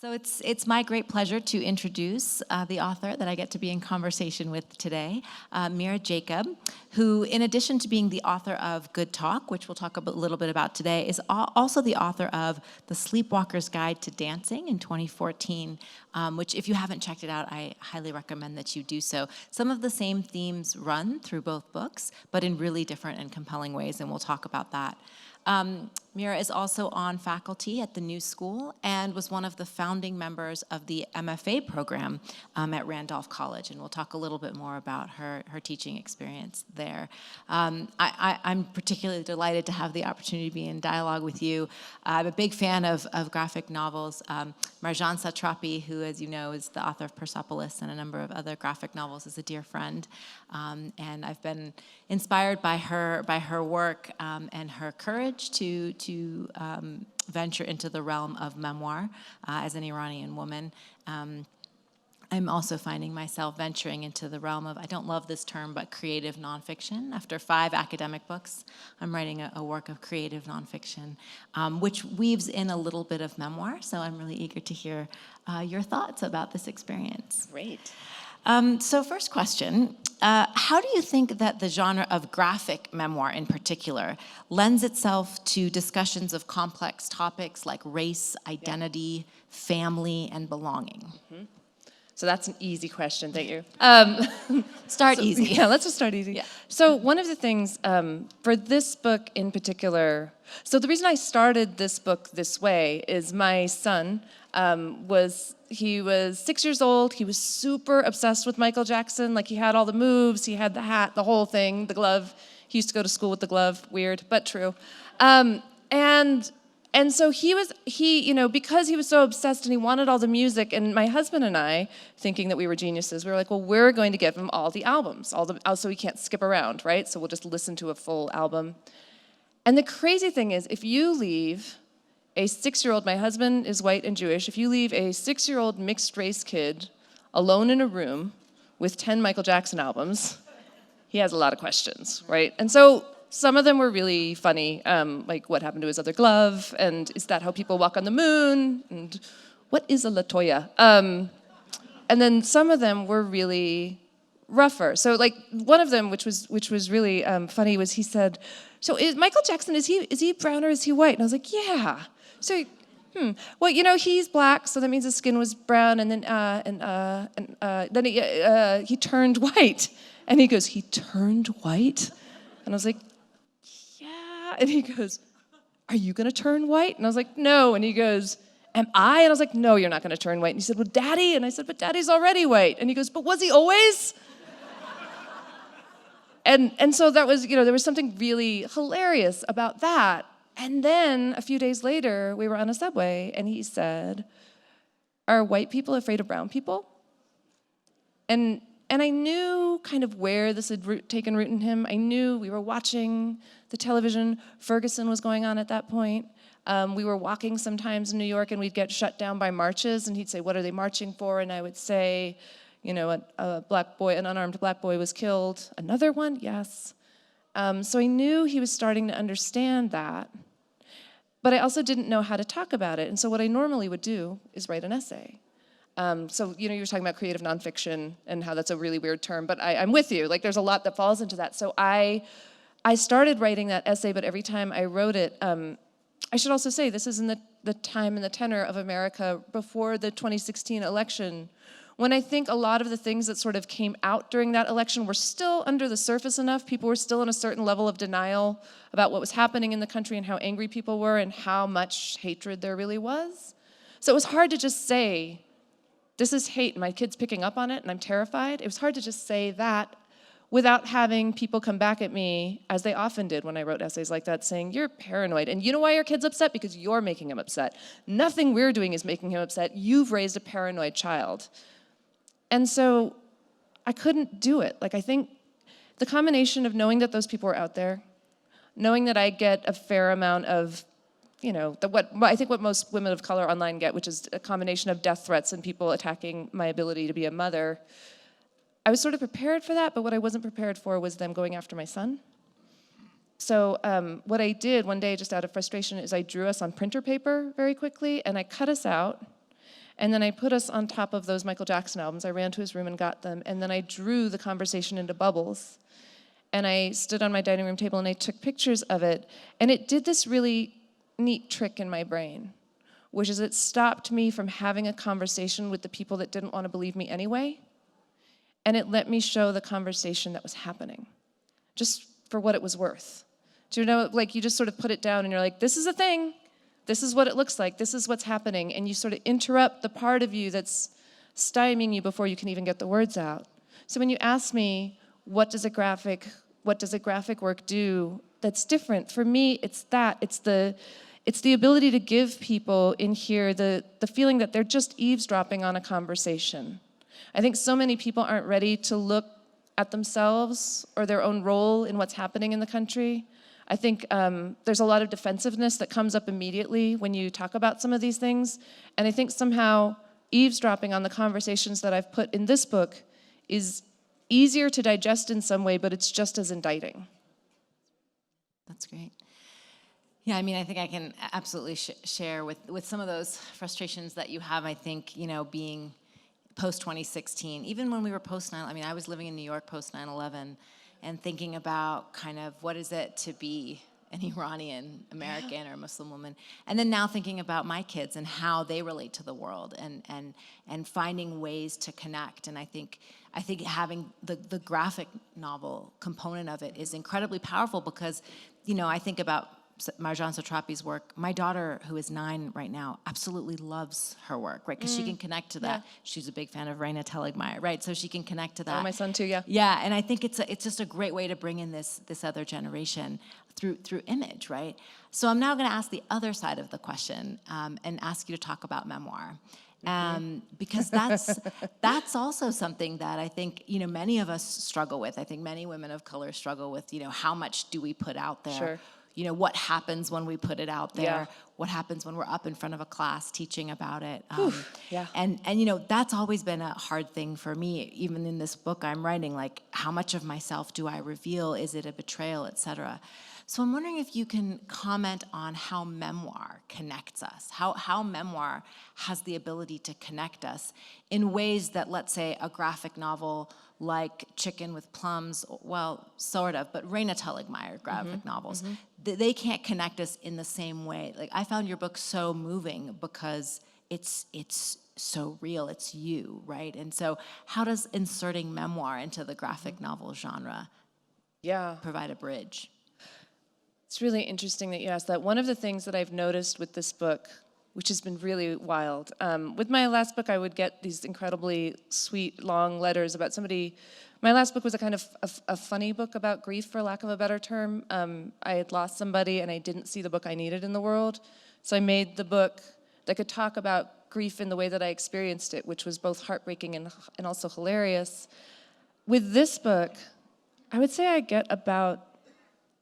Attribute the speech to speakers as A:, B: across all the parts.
A: So it's my great pleasure to introduce the author that I get to be in conversation with today, Mira Jacob, who, in addition to being the author of Good Talk, which we'll talk a little bit about today, is also the author of The Sleepwalker's Guide to Dancing in 2014, which, if you haven't checked it out, I highly recommend that you do so. Some of the same themes run through both books, but in really different and compelling ways, and we'll talk about that. Mira is also on faculty at the New School and was one of the founding members of the MFA program at Randolph College, and we'll talk a little bit more about her teaching experience there. I'm particularly delighted to have the opportunity to be in dialogue with you. I'm a big fan of graphic novels. Marjane Satrapi, who, as you know, is the author of Persepolis and a number of other graphic novels, is a dear friend, and I've been inspired by her work and her courage to venture into the realm of memoir as an Iranian woman. I'm also finding myself venturing into the realm of, I don't love this term, but creative nonfiction. After 5 academic books, I'm writing a work of creative nonfiction, which weaves in a little bit of memoir, so I'm really eager to hear your thoughts about this experience.
B: Great.
A: So first question, how do you think that the genre of graphic memoir in particular lends itself to discussions of complex topics like race, identity, family, and belonging?
B: Mm-hmm. So that's an easy question, thank you.
A: Start easy.
B: Yeah, let's just start easy.
A: Yeah.
B: So one of the things for this book in particular, so the reason I started this book this way is my son he was 6 years old. He was super obsessed with Michael Jackson. Like, he had all the moves, he had the hat, the whole thing, the glove. He used to go to school with the glove. Weird, but true. And so because he was so obsessed and he wanted all the music, and my husband and I, thinking that we were geniuses, we were like, well, we're going to give him all the albums, so he can't skip around, right? So we'll just listen to a full album. And the crazy thing is, if you leave a 6-year-old, my husband is white and Jewish, if you leave a 6-year-old mixed race kid alone in a room with 10 Michael Jackson albums, he has a lot of questions, right? And so some of them were really funny, like what happened to his other glove, and is that how people walk on the moon, and what is a Latoya? And then some of them were really rougher. So like one of them, which was really funny, was he said, so Michael Jackson, is he brown or is he white? And I was like, yeah. So, well, he's black, so that means his skin was brown, and then he turned white. And he goes, he turned white? And I was like, yeah. And he goes, are you going to turn white? And I was like, no. And he goes, am I? And I was like, no, you're not going to turn white. And he said, well, Daddy? And I said, but Daddy's already white. And he goes, but was he always? And so that was, there was something really hilarious about that. And then a few days later, we were on a subway, and he said, are white people afraid of brown people? And I knew kind of where this had taken root in him. I knew we were watching the television. Ferguson was going on at that point. We were walking sometimes in New York, and we'd get shut down by marches, and he'd say, what are they marching for? And I would say, a black boy, an unarmed black boy was killed. Another one? Yes. So I knew he was starting to understand that, but I also didn't know how to talk about it. And so what I normally would do is write an essay. So, you were talking about creative nonfiction and how that's a really weird term, but I'm with you. Like, there's a lot that falls into that. So I started writing that essay, but every time I wrote it, I should also say this is in the time and the tenor of America before the 2016 election, when I think a lot of the things that sort of came out during that election were still under the surface enough. People were still in a certain level of denial about what was happening in the country and how angry people were and how much hatred there really was. So it was hard to just say, this is hate, and my kid's picking up on it, and I'm terrified. It was hard to just say that without having people come back at me, as they often did when I wrote essays like that, saying, you're paranoid. And you know why your kid's upset? Because you're making him upset. Nothing we're doing is making him upset. You've raised a paranoid child. And so I couldn't do it. Like, I think the combination of knowing that those people are out there, knowing that I get a fair amount of, what most women of color online get, which is a combination of death threats and people attacking my ability to be a mother, I was sort of prepared for that, but what I wasn't prepared for was them going after my son. So what I did one day, just out of frustration, is I drew us on printer paper very quickly, and I cut us out. And then I put us on top of those Michael Jackson albums. I ran to his room and got them. And then I drew the conversation into bubbles. And I stood on my dining room table and I took pictures of it. And it did this really neat trick in my brain, which is it stopped me from having a conversation with the people that didn't want to believe me anyway. And it let me show the conversation that was happening, just for what it was worth. Do you know, like you just sort of put it down and you're like, this is a thing. This is what it looks like. This is what's happening. And you sort of interrupt the part of you that's stymieing you before you can even get the words out. So when you ask me, what does a graphic work do that's different? For me, it's that. It's the ability to give people in here the feeling that they're just eavesdropping on a conversation. I think so many people aren't ready to look at themselves or their own role in what's happening in the country. I think there's a lot of defensiveness that comes up immediately when you talk about some of these things. And I think somehow eavesdropping on the conversations that I've put in this book is easier to digest in some way, but it's just as indicting.
A: That's great. Yeah, I mean, I think I can absolutely share with some of those frustrations that you have. I think, being post-2016, even when we were post-9/11, I was living in New York post-9/11 and thinking about kind of what is it to be an Iranian American or a Muslim woman, and then now thinking about my kids and how they relate to the world and finding ways to connect. And I think having the graphic novel component of it is incredibly powerful because, I think about Marjan Satrapi's work. My daughter, who is 9 right now, absolutely loves her work, right? Because she can connect to that. Yeah. She's a big fan of Raina Telgemeier, right? So she can connect to that.
B: Oh, my son too, yeah.
A: Yeah, and I think it's just a great way to bring in this other generation through image, right? So I'm now going to ask the other side of the question and ask you to talk about memoir. Because that's also something that I think many of us struggle with. I think many women of color struggle with how much do we put out there?
B: Sure.
A: What happens when we put it out there?
B: Yeah.
A: What happens when we're up in front of a class teaching about it?
B: Yeah.
A: And that's always been a hard thing for me. Even in this book I'm writing, like how much of myself do I reveal? Is it a betrayal, et cetera? So I'm wondering if you can comment on how memoir connects us, how memoir has the ability to connect us in ways that, let's say, a graphic novel like Chicken with Plums, well, sort of, but Raina Telgemeier graphic novels, they can't connect us in the same way. Like, I found your book so moving because it's so real, it's you, right? And so how does inserting memoir into the graphic novel genre provide a bridge?
B: It's really interesting that you asked that. One of the things that I've noticed with this book, which has been really wild, with my last book I would get these incredibly sweet, long letters about somebody. My last book was a kind of a funny book about grief, for lack of a better term. I had lost somebody and I didn't see the book I needed in the world. So I made the book that could talk about grief in the way that I experienced it, which was both heartbreaking and also hilarious. With this book, I would say I get about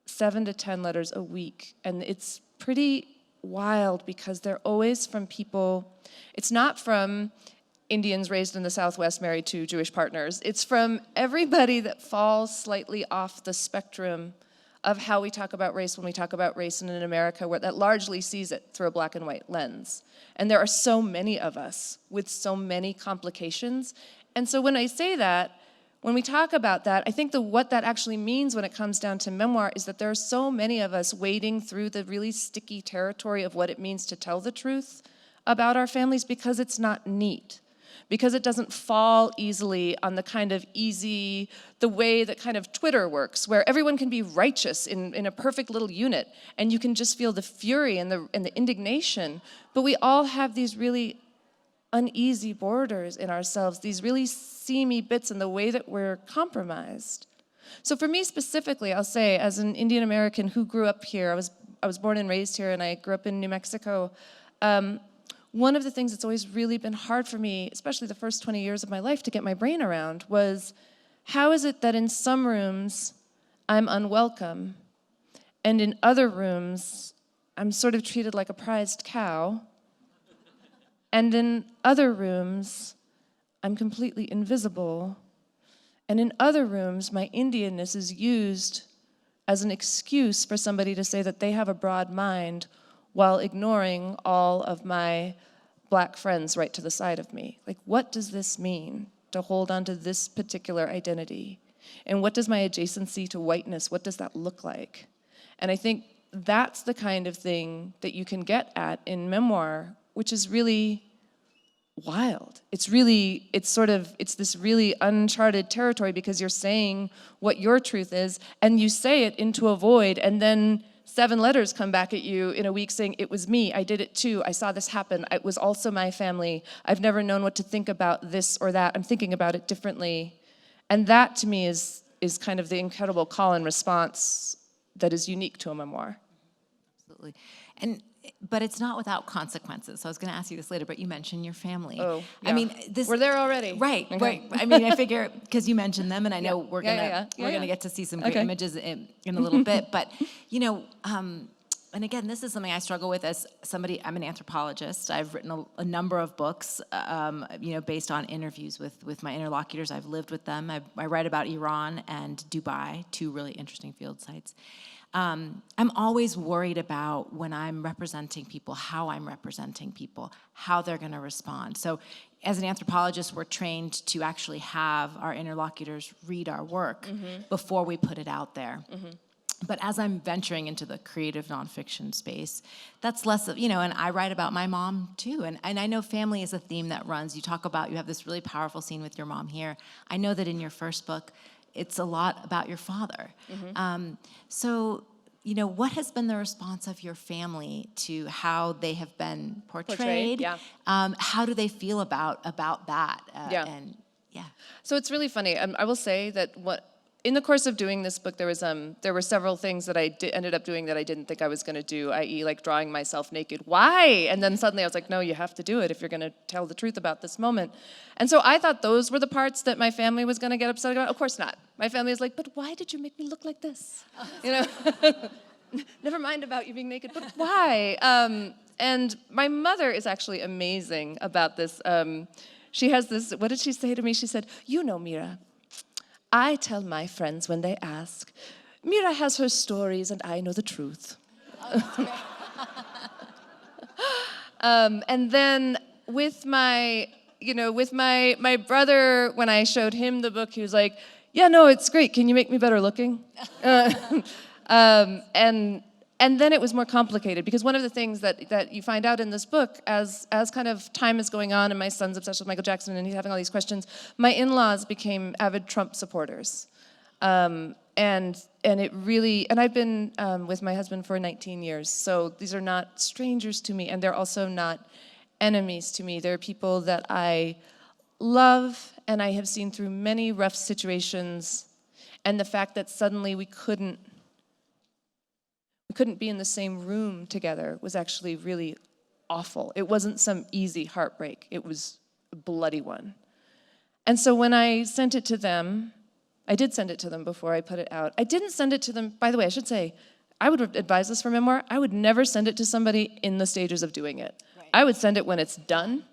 B: 7 to 10 letters a week, and it's pretty wild because they're always from people. It's not from Indians raised in the Southwest married to Jewish partners. It's from everybody that falls slightly off the spectrum of how we talk about race when we talk about race in an America that largely sees it through a black and white lens. And there are so many of us with so many complications. And so when I say that, when we talk about that, I think what that actually means when it comes down to memoir is that there are so many of us wading through the really sticky territory of what it means to tell the truth about our families because it's not neat, because it doesn't fall easily on the kind of the way that kind of Twitter works, where everyone can be righteous in a perfect little unit, and you can just feel the fury and the indignation. But we all have these really uneasy borders in ourselves, these really seamy bits in the way that we're compromised. So for me specifically, I'll say, as an Indian American who grew up here, I was born and raised here, and I grew up in New Mexico. One of the things that's always really been hard for me, especially the first 20 years of my life, to get my brain around was, how is it that in some rooms I'm unwelcome, and in other rooms I'm sort of treated like a prized cow, and in other rooms, I'm completely invisible. And in other rooms, my Indianness is used as an excuse for somebody to say that they have a broad mind while ignoring all of my Black friends right to the side of me. Like, what does this mean to hold on to this particular identity? And what does my adjacency to whiteness, what does that look like? And I think that's the kind of thing that you can get at in Memoir, which is really wild. It's this really uncharted territory, because you're saying what your truth is, and you say it into a void, and then 7 letters come back at you in a week saying, it was me, I did it too, I saw this happen, it was also my family, I've never known what to think about this or that, I'm thinking about it differently. And that, to me, is kind of the incredible call and response that is unique to a memoir.
A: Absolutely. But it's not without consequences. So I was going to ask you this later, but you mentioned your family.
B: Oh, yeah.
A: I mean,
B: we're there already.
A: Right,
B: Okay.
A: right. I mean, I figure, because you mentioned them, and I know we're gonna get to see some great
B: Okay.
A: images in a little bit. But and again, this is something I struggle with as somebody. I'm an anthropologist. I've written a number of books, based on interviews with my interlocutors. I've lived with them. I write about Iran and Dubai, 2 really interesting field sites. I'm always worried about, when I'm representing people, how I'm representing people, how they're going to respond. So as an anthropologist, we're trained to actually have our interlocutors read our work before we put it out there. But as I'm venturing into the creative nonfiction space, that's less of, and I write about my mom too. And I know family is a theme that runs. You have this really powerful scene with your mom here. I know that in your first book, it's a lot about your father. So, what has been the response of your family to how they have been portrayed?
B: Yeah.
A: How do they feel about that?
B: So it's really funny. I will say that in the course of doing this book, there were several things that I ended up doing that I didn't think I was going to do, i.e. like drawing myself naked. Why? And then suddenly I was like, no, you have to do it if you're going to tell the truth about this moment. And so I thought those were the parts that my family was going to get upset about. Of course not. My family is like, but why did you make me look like this? Never mind about you being naked, but why? And my mother is actually amazing about this. She has this, what did she say to me? She said, Mira, I tell my friends when they ask, Mira has her stories and I know the truth. And then with my brother, when I showed him the book, he was like, yeah, no, it's great. Can you make me better looking? And then it was more complicated, because one of the things that you find out in this book, as kind of time is going on and my son's obsessed with Michael Jackson and he's having all these questions, my in-laws became avid Trump supporters. And it really, and I've been with my husband for 19 years, so these are not strangers to me, and they're also not enemies to me. They're people that I love, and I have seen through many rough situations, and the fact that suddenly we couldn't be in the same room together was actually really awful. It wasn't some easy heartbreak. It was a bloody one. And so when I sent it to them, I did send it to them before I put it out. I didn't send it to them, by the way, I should say, I would advise this for Memoir, I would never send it to somebody in the stages of doing it. Right. I would send it when it's done.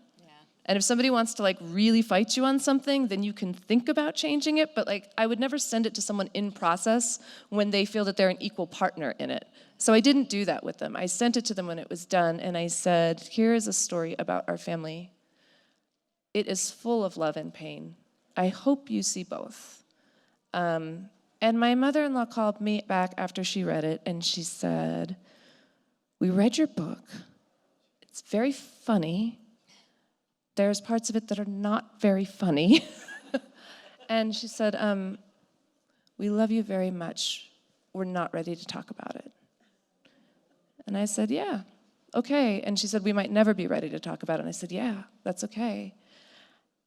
B: And if somebody wants to really fight you on something, then you can think about changing it. But I would never send it to someone in process when they feel that they're an equal partner in it. So I didn't do that with them. I sent it to them when it was done, and I said, here is a story about our family. It is full of love and pain. I hope you see both. And my mother-in-law called me back after she read it, and she said, we read your book. It's very funny. There's parts of it that are not very funny. And she said, we love you very much. We're not ready to talk about it. And I said, yeah, okay. And she said, we might never be ready to talk about it. And I said, yeah, that's okay.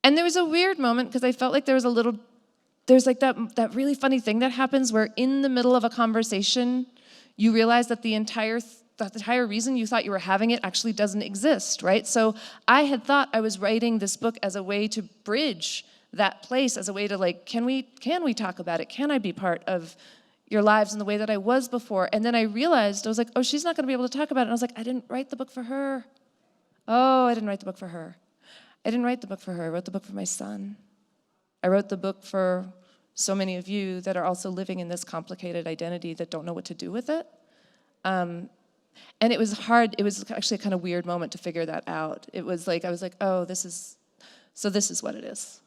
B: And there was a weird moment, because I felt like there's that really funny thing that happens where in the middle of a conversation, you realize that the entire reason you thought you were having it actually doesn't exist, right? So I had thought I was writing this book as a way to bridge that place, as a way to can we talk about it? Can I be part of your lives in the way that I was before? And then I realized, I was like, oh, she's not gonna be able to talk about it. And I was like, I didn't write the book for her. Oh, I didn't write the book for her. I didn't write the book for her. I wrote the book for my son. I wrote the book for so many of you that are also living in this complicated identity that don't know what to do with it. And it was hard. It was actually a kind of weird moment to figure that out. It was like, I was like, oh, this is what it is.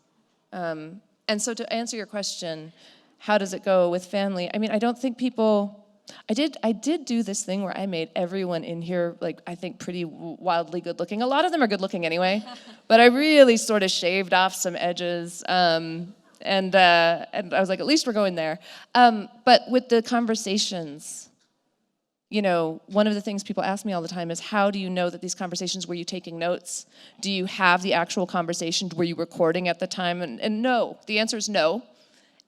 B: And so to answer your question, how does it go with family? I mean, I don't think people, I did do this thing where I made everyone in here, like, I think pretty wildly good looking. A lot of them are good looking anyway, but I really sort of shaved off some edges. And I was like, at least we're going there. But with the conversations, you know, one of the things people ask me all the time is, how do you know that these conversations, were you taking notes? Do you have the actual conversation? Were you recording at the time? And no, the answer is no.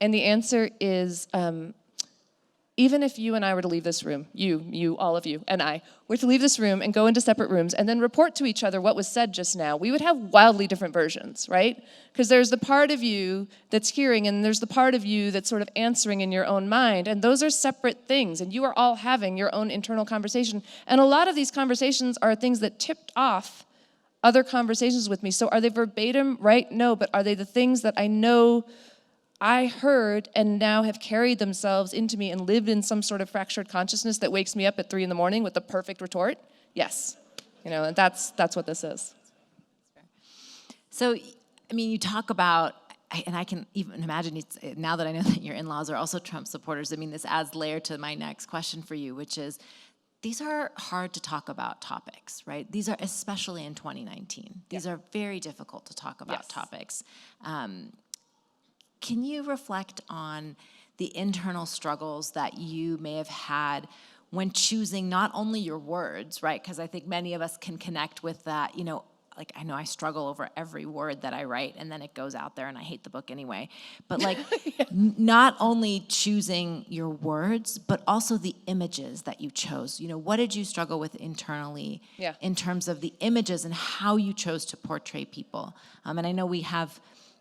B: And the answer is, even if you and I were to leave this room, you, all of you, and I, were to leave this room and go into separate rooms and then report to each other what was said just now, we would have wildly different versions, right? Because there's the part of you that's hearing and there's the part of you that's sort of answering in your own mind, and those are separate things, and you are all having your own internal conversation. And a lot of these conversations are things that tipped off other conversations with me. So are they verbatim? Right? No, but are they the things that I know I heard and now have carried themselves into me and lived in some sort of fractured consciousness that wakes me up at 3 a.m. with the perfect retort? Yes. You know, and that's what this is.
A: So, I mean, you talk about, and I can even imagine, now that I know that your in-laws are also Trump supporters, I mean, this adds layer to my next question for you, which is, these are hard to talk about topics, right? These are, especially in 2019, these are very difficult to talk about topics. Can you reflect on the internal struggles that you may have had when choosing not only your words, right? Because I think many of us can connect with that, you know, like, I know I struggle over every word that I write, and then it goes out there and I hate the book anyway. But like, not only choosing your words, but also the images that you chose. You know, what did you struggle with internally in terms of the images and how you chose to portray people? And I know we have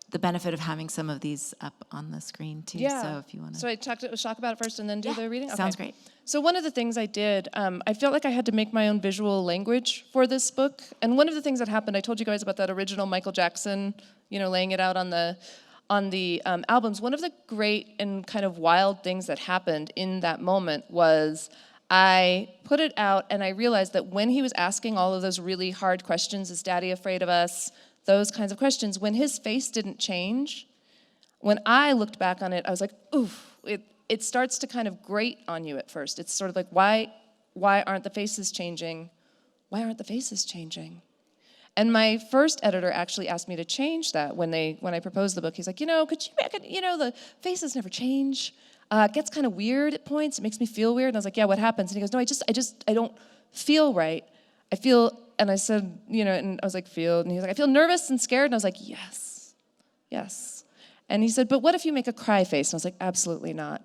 A: the benefit of having some of these up on the screen too.
B: Yeah.
A: So if you want to.
B: So I talk about it first and then do the reading? Okay.
A: Sounds great.
B: So one of the things I did, I felt like I had to make my own visual language for this book. And one of the things that happened, I told you guys about that original Michael Jackson, you know, laying it out on the albums. One of the great and kind of wild things that happened in that moment was I put it out and I realized that when he was asking all of those really hard questions, is Daddy afraid of us? Those kinds of questions, when his face didn't change, when I looked back on it, I was like, oof, it starts to kind of grate on you at first. It's sort of like, why aren't the faces changing? Why aren't the faces changing? And my first editor actually asked me to change that when I proposed the book. He's like, could you make it, the faces never change. It gets kind of weird at points. It makes me feel weird. And I was like, yeah, what happens? And he goes, no, I don't feel right. And I said, and I was like, feel, and he was like, I feel nervous and scared. And I was like, yes. And he said, but what if you make a cry face? And I was like, absolutely not.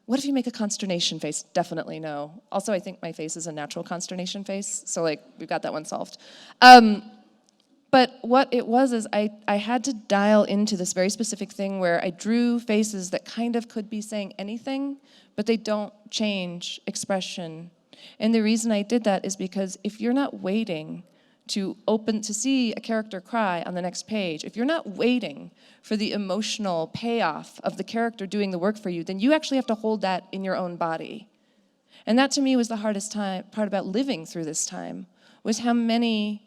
B: What if you make a consternation face? Definitely no. Also, I think my face is a natural consternation face. So like, we've got that one solved. But what it was is I had to dial into this very specific thing where I drew faces that kind of could be saying anything, but they don't change expression. And the reason I did that is because if you're not waiting to see a character cry on the next page, if you're not waiting for the emotional payoff of the character doing the work for you, then you actually have to hold that in your own body. And that to me was the hardest part about living through this time, was how many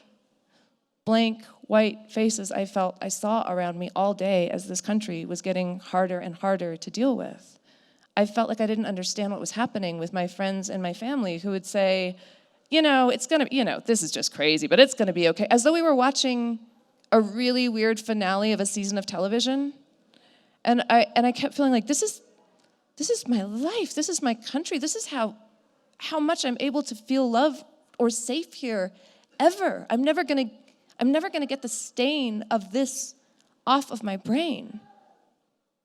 B: blank white faces I saw around me all day as this country was getting harder and harder to deal with. I felt like I didn't understand what was happening with my friends and my family who would say, it's going to, this is just crazy, but it's going to be okay. As though we were watching a really weird finale of a season of television. And I kept feeling like, this is my life. This is my country. This is how much I'm able to feel love or safe here ever. I'm never going to get the stain of this off of my brain.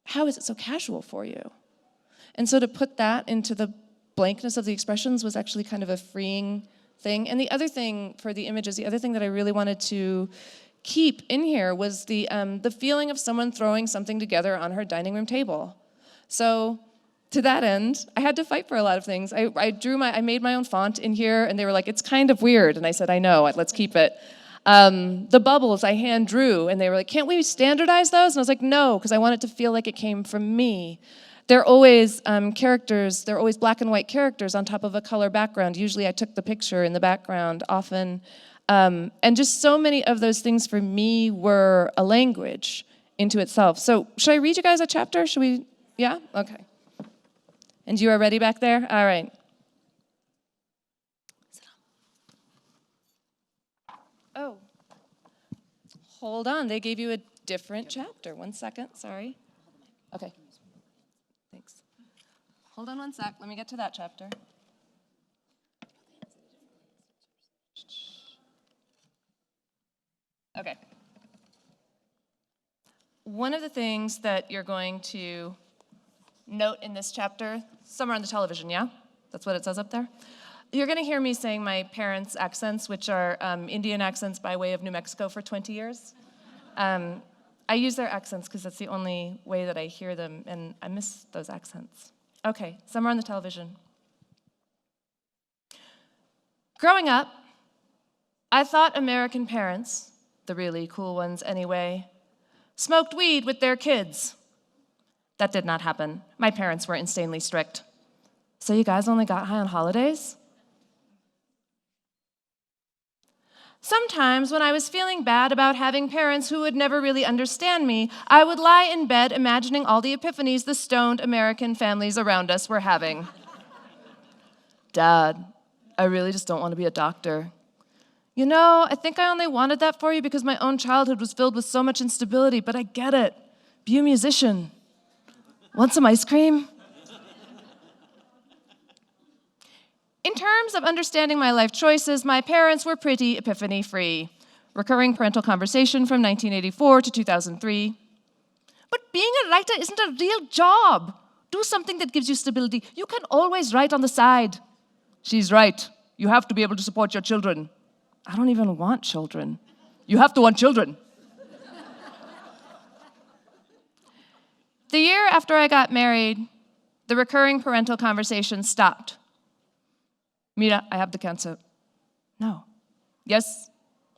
B: How is it so casual for you? And so to put that into the blankness of the expressions was actually kind of a freeing thing. And the other thing for the images, the other thing that I really wanted to keep in here was the feeling of someone throwing something together on her dining room table. So to that end, I had to fight for a lot of things. I made my own font in here, and they were like, it's kind of weird. And I said, I know, let's keep it. The bubbles I hand drew, and they were like, can't we standardize those? And I was like, no, because I want it to feel like it came from me. they're always characters, they're always black and white characters on top of a color background. Usually I took the picture in the background often. And just so many of those things for me were a language into itself. So should I read you guys a chapter? Should we? Yeah? Okay. And you are ready back there? All right. Oh. Hold on. They gave you a different chapter. 1 second. Sorry. Okay. Thanks. Hold on 1 sec. Let me get to that chapter. Okay. One of the things that you're going to note in this chapter, somewhere on the television, yeah? That's what it says up there? You're going to hear me saying my parents' accents, which are Indian accents by way of New Mexico for 20 years. I use their accents because that's the only way that I hear them, and I miss those accents. Okay, somewhere on the television. Growing up, I thought American parents, the really cool ones anyway, smoked weed with their kids. That did not happen. My parents were insanely strict. So you guys only got high on holidays? Sometimes when I was feeling bad about having parents who would never really understand me, I would lie in bed imagining all the epiphanies the stoned American families around us were having. Dad, I really just don't want to be a doctor. You know, I think I only wanted that for you because my own childhood was filled with so much instability, but I get it. Be a musician. Want some ice cream? In terms of understanding my life choices, my parents were pretty epiphany-free. Recurring parental conversation from 1984 to 2003. But being a writer isn't a real job. Do something that gives you stability. You can always write on the side. She's right. You have to be able to support your children. I don't even want children. You have to want children. The year after I got married, the recurring parental conversation stopped. Mira, I have the cancer. No. Yes,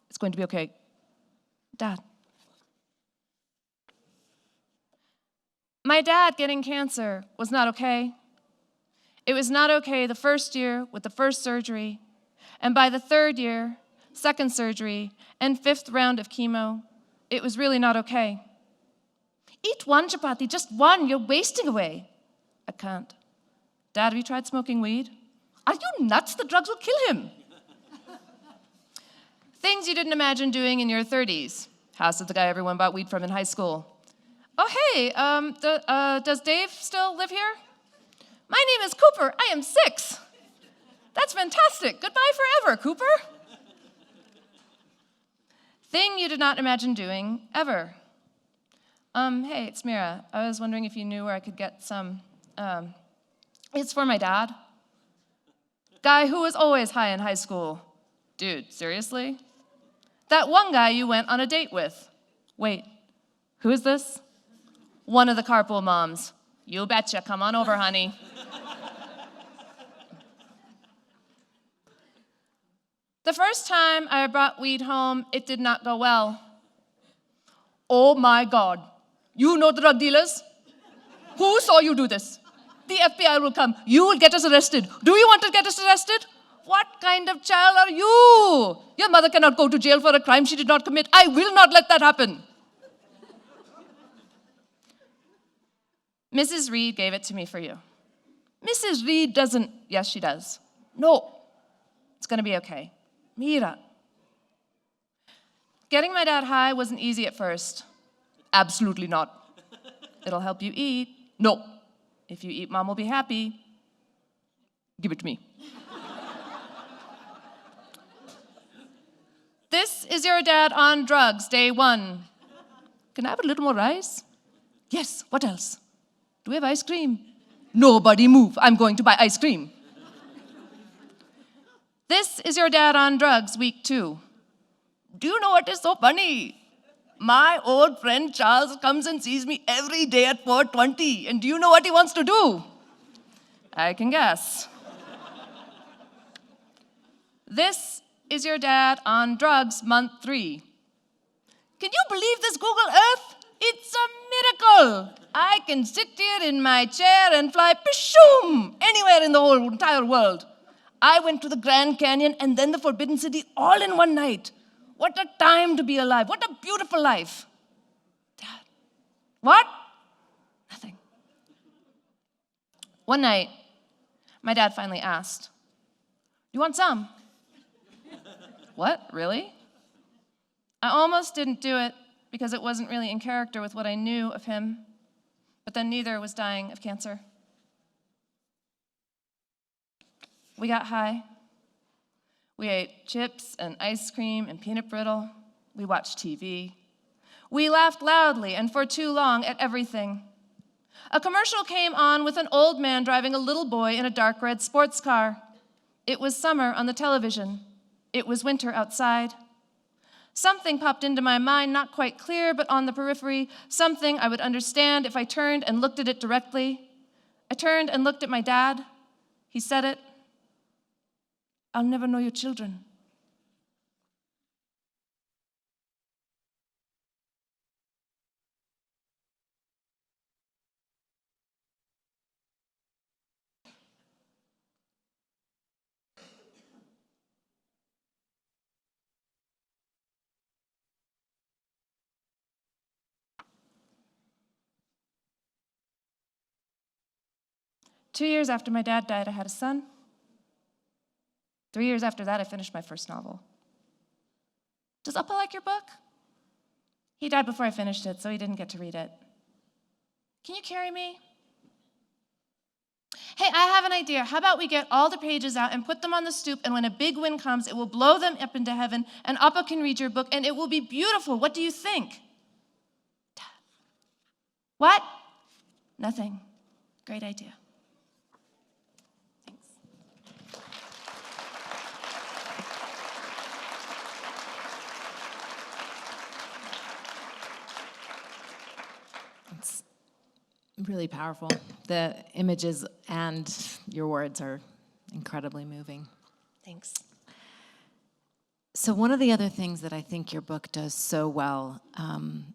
B: it's going to be okay. Dad. My dad getting cancer was not okay. It was not okay the first year with the first surgery, and by the third year, second surgery, and fifth round of chemo, it was really not okay. Eat one chapati, just one, you're wasting away. I can't. Dad, have you tried smoking weed? Are you nuts? The drugs will kill him. Things you didn't imagine doing in your 30s. House of the guy everyone bought weed from in high school. Oh, hey, does Dave still live here? My name is Cooper. I am 6. That's fantastic. Goodbye forever, Cooper. Thing you did not imagine doing ever. Hey, it's Mira. I was wondering if you knew where I could get some, it's for my dad. Guy who was always high in high school. Dude, seriously? That one guy you went on a date with. Wait, who is this? One of the carpool moms. You betcha, come on over, honey. The first time I brought weed home, it did not go well. Oh my God, you know drug dealers? Who saw you do this? The FBI will come. You will get us arrested. Do you want to get us arrested? What kind of child are you? Your mother cannot go to jail for a crime she did not commit. I will not let that happen. Mrs. Reed gave it to me for you. Mrs. Reed doesn't, yes, she does. No, it's going to be okay. Mira. Getting my dad high wasn't easy at first. Absolutely not. It'll help you eat. No. If you eat, Mom will be happy. Give it to me. This is your dad on drugs, day 1. Can I have a little more rice? Yes, what else? Do we have ice cream? Nobody move, I'm going to buy ice cream. This is your dad on drugs, week 2. Do you know what is so funny? My old friend Charles comes and sees me every day at 4:20, and do you know what he wants to do? I can guess. This is your dad on drugs, month 3. Can you believe this, Google Earth? It's a miracle. I can sit here in my chair and fly pshoom anywhere in the whole entire world. I went to the Grand Canyon and then the Forbidden City all in one night. What a time to be alive. What a beautiful life. Dad. What? Nothing. One night, my dad finally asked, "You want some?" What, really? I almost didn't do it because it wasn't really in character with what I knew of him, but then neither was dying of cancer. We got high. We ate chips and ice cream and peanut brittle. We watched TV. We laughed loudly and for too long at everything. A commercial came on with an old man driving a little boy in a dark red sports car. It was summer on the television. It was winter outside. Something popped into my mind, not quite clear, but on the periphery, something I would understand if I turned and looked at it directly. I turned and looked at my dad. He said it. "I'll never know your children." Two years after my dad died, I had a son. 3 years after that, I finished my first novel. Does Appa like your book? He died before I finished it, so he didn't get to read it. Can you carry me? Hey, I have an idea. How about we get all the pages out and put them on the stoop, and when a big wind comes, it will blow them up into heaven, and Appa can read your book, and it will be beautiful. What do you think? Dad. What? Nothing. Great idea.
A: It's really powerful. The images and your words are incredibly moving.
B: Thanks.
A: So one of the other things that I think your book does so well,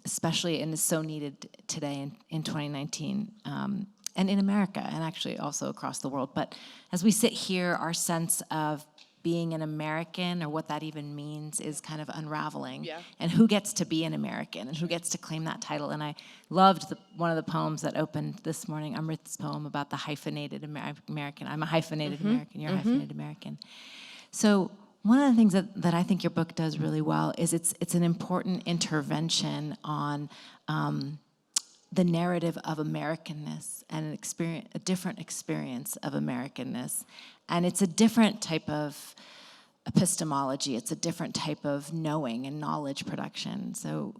A: especially and is so needed today in 2019, and in America, and actually also across the world, but as we sit here, our sense of being an American, or what that even means, is kind of unraveling.
B: Yeah.
A: And who gets to be an American, and who gets to claim that title. And I loved one of the poems that opened this morning, Amrit's poem about the hyphenated American. I'm a hyphenated American, you're a hyphenated American. So one of the things that I think your book does really well is it's an important intervention on the narrative of Americanness and a different experience of Americanness. And it's a different type of epistemology. It's a different type of knowing and knowledge production. So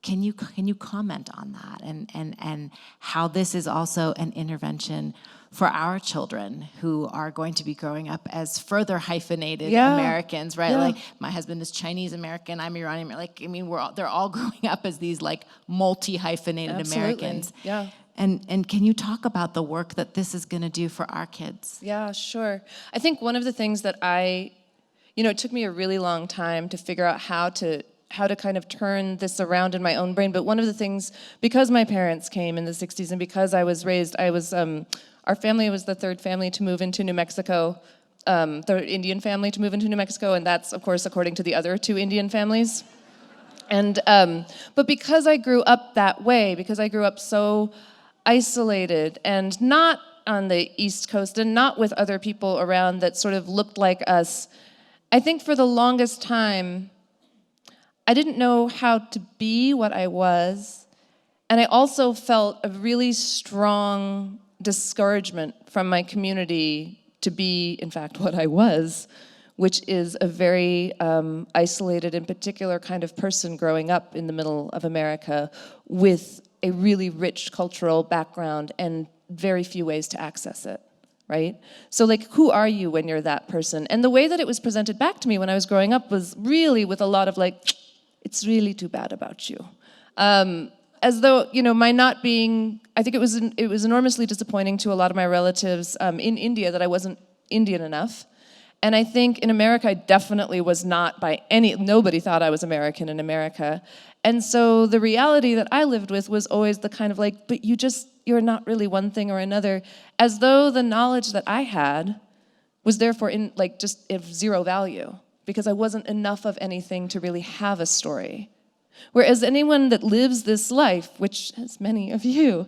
A: can you comment on that and how this is also an intervention for our children who are going to be growing up as further hyphenated Americans, right?
B: Yeah.
A: Like my husband is Chinese American, I'm Iranian. Like, I mean, they're all growing up as these like multi-hyphenated Americans.
B: Yeah.
A: And can you talk about the work that this is going to do for our kids?
B: Yeah, sure. I think one of the things that it took me a really long time to figure out how to kind of turn this around in my own brain. But one of the things, because my parents came in the 60s and because I was raised, our family was the third family to move into New Mexico, the Indian family to move into New Mexico, and that's, of course, according to the other two Indian families. And but because I grew up that way, because I grew up so isolated and not on the East Coast and not with other people around that sort of looked like us, I think for the longest time, I didn't know how to be what I was, and I also felt a really strong discouragement from my community to be, in fact, what I was, which is a very isolated and particular kind of person growing up in the middle of America with a really rich cultural background and very few ways to access it, right? So like, who are you when you're that person? And the way that it was presented back to me when I was growing up was really with a lot of like, it's really too bad about you. As though, my not being, I think it was enormously disappointing to a lot of my relatives in India that I wasn't Indian enough. And I think in America, I definitely was not nobody thought I was American in America. And so the reality that I lived with was always the kind of like, but you're not really one thing or another, as though the knowledge that I had was therefore just of zero value, because I wasn't enough of anything to really have a story. Whereas anyone that lives this life, which has many of you,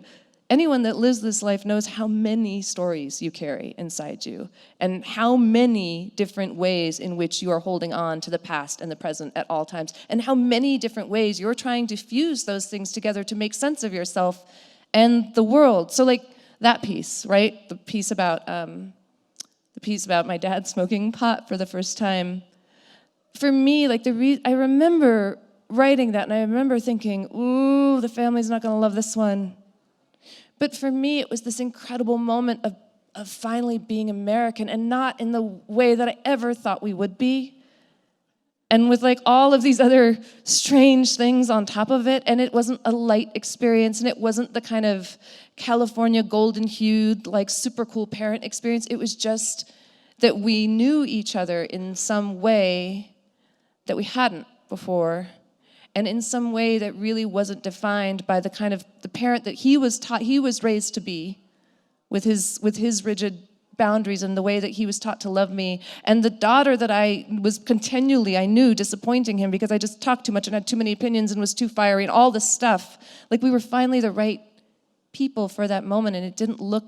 B: anyone that lives this life knows how many stories you carry inside you and how many different ways in which you are holding on to the past and the present at all times, and how many different ways you're trying to fuse those things together to make sense of yourself and the world. So like that piece, right? The piece about my dad smoking pot for the first time. For me, like I remember writing that, and I remember thinking, ooh, the family's not gonna love this one. But for me, it was this incredible moment of finally being American, and not in the way that I ever thought we would be. And with like all of these other strange things on top of it, and it wasn't a light experience, and it wasn't the kind of California golden-hued, like super cool parent experience. It was just that we knew each other in some way that we hadn't before, and in some way that really wasn't defined by the kind of the parent that he was raised to be, with his rigid boundaries and the way that he was taught to love me, and the daughter that I was continually, I knew, disappointing him because I just talked too much and had too many opinions and was too fiery and all this stuff. Like we were finally the right people for that moment, and it didn't look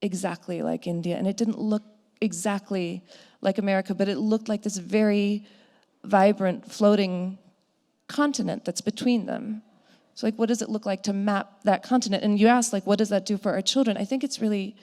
B: exactly like India, and it didn't look exactly like America, but it looked like this very vibrant, floating continent that's between them. So like, what does it look like to map that continent? And you ask, like, what does that do for our children? I think it's really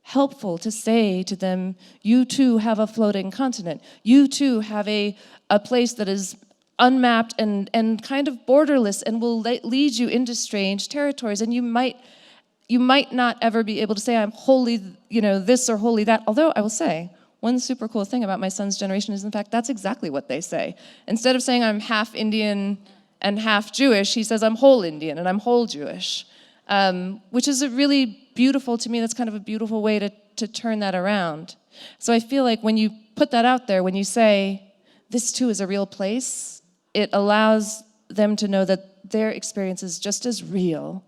B: helpful to say to them, you too have a floating continent. You too have a place that is unmapped and kind of borderless and will lead you into strange territories. And you might not ever be able to say, I'm wholly, this or wholly that. Although I will say, one super cool thing about my son's generation is, in fact, that's exactly what they say. Instead of saying I'm half Indian and half Jewish, he says I'm whole Indian and I'm whole Jewish, which is a really beautiful, to me, that's kind of a beautiful way to turn that around. So I feel like when you put that out there, when you say, this too is a real place, it allows them to know that their experience is just as real